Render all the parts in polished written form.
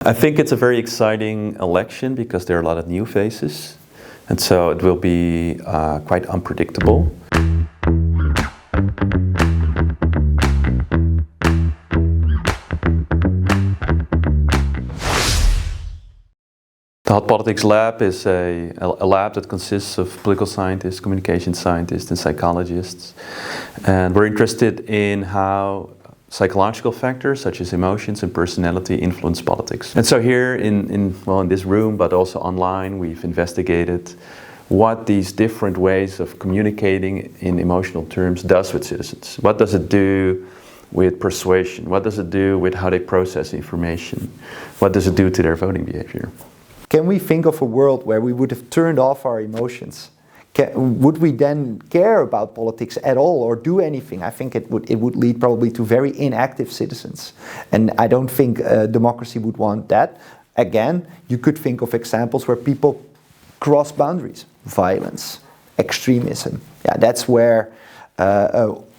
I think it's a very exciting election because there are a lot of new faces, and so it will be quite unpredictable. The Hot Politics Lab is a lab that consists of political scientists, communication scientists, and psychologists. And we're interested in how psychological factors such as emotions and personality influence politics. And so here in this room, but also online, we've investigated what these different ways of communicating in emotional terms does with citizens. What does it do with persuasion? What does it do with how they process information? What does it do to their voting behavior? Can we think of a world where we would have turned off our emotions? Would we then care about politics at all or do anything? I think it would lead probably to very inactive citizens. And I don't think democracy would want that. Again, you could think of examples where people cross boundaries. Violence, extremism. Yeah, that's where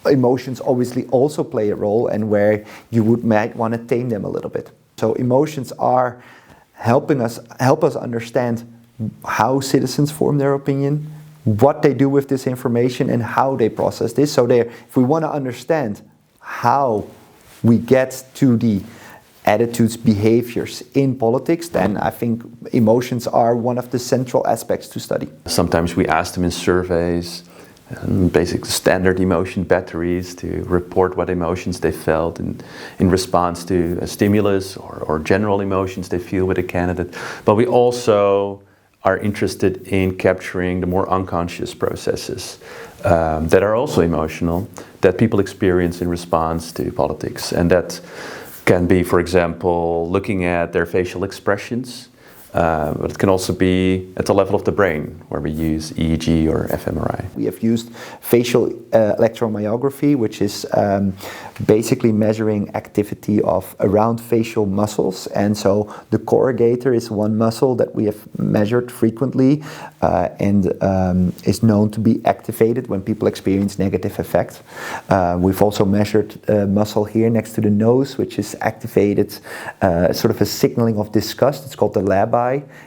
emotions obviously also play a role and where you might want to tame them a little bit. So emotions are help us understand how citizens form their opinion, what they do with this information and how they process this. So if we want to understand how we get to the attitudes, behaviors in politics, then I think emotions are one of the central aspects to study. Sometimes we ask them in surveys, basic standard emotion batteries to report what emotions they felt in response to a stimulus or general emotions they feel with a candidate. But we also are interested in capturing the more unconscious processes that are also emotional, that people experience in response to politics. And that can be, for example, looking at their facial expressions, but it can also be at the level of the brain, where we use EEG or fMRI. We have used facial electromyography, which is basically measuring activity of around facial muscles. And so the corrugator is one muscle that we have measured frequently and is known to be activated when people experience negative affect. We've also measured a muscle here next to the nose, which is activated, sort of a signaling of disgust. It's called the labi.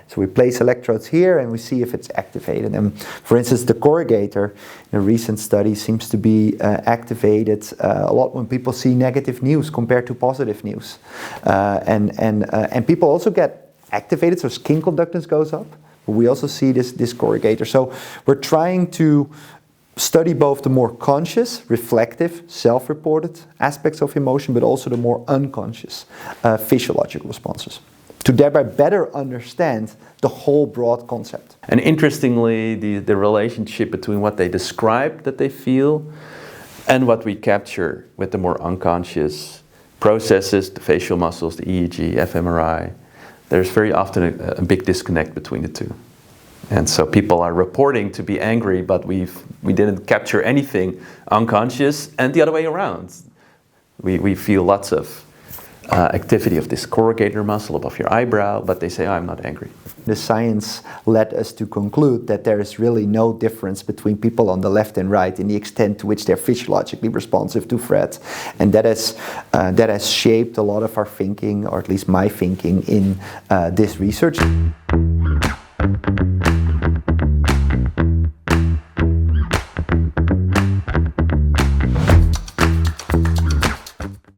So we place electrodes here and we see if it's activated. And for instance, the corrugator in a recent study seems to be activated a lot when people see negative news compared to positive news. And people also get activated, so skin conductance goes up. But we also see this corrugator. So we're trying to study both the more conscious, reflective, self-reported aspects of emotion, but also the more unconscious physiological responses, to thereby better understand the whole broad concept. And interestingly, the relationship between what they describe that they feel and what we capture with the more unconscious processes, the facial muscles, the EEG, fMRI, there's very often a big disconnect between the two. And so people are reporting to be angry, but we didn't capture anything unconscious, and the other way around. We feel lots of activity of this corrugator muscle above your eyebrow, but they say, oh, I'm not angry. The science led us to conclude that there is really no difference between people on the left and right in the extent to which they're physiologically responsive to threats. And that has shaped a lot of our thinking, or at least my thinking, in this research.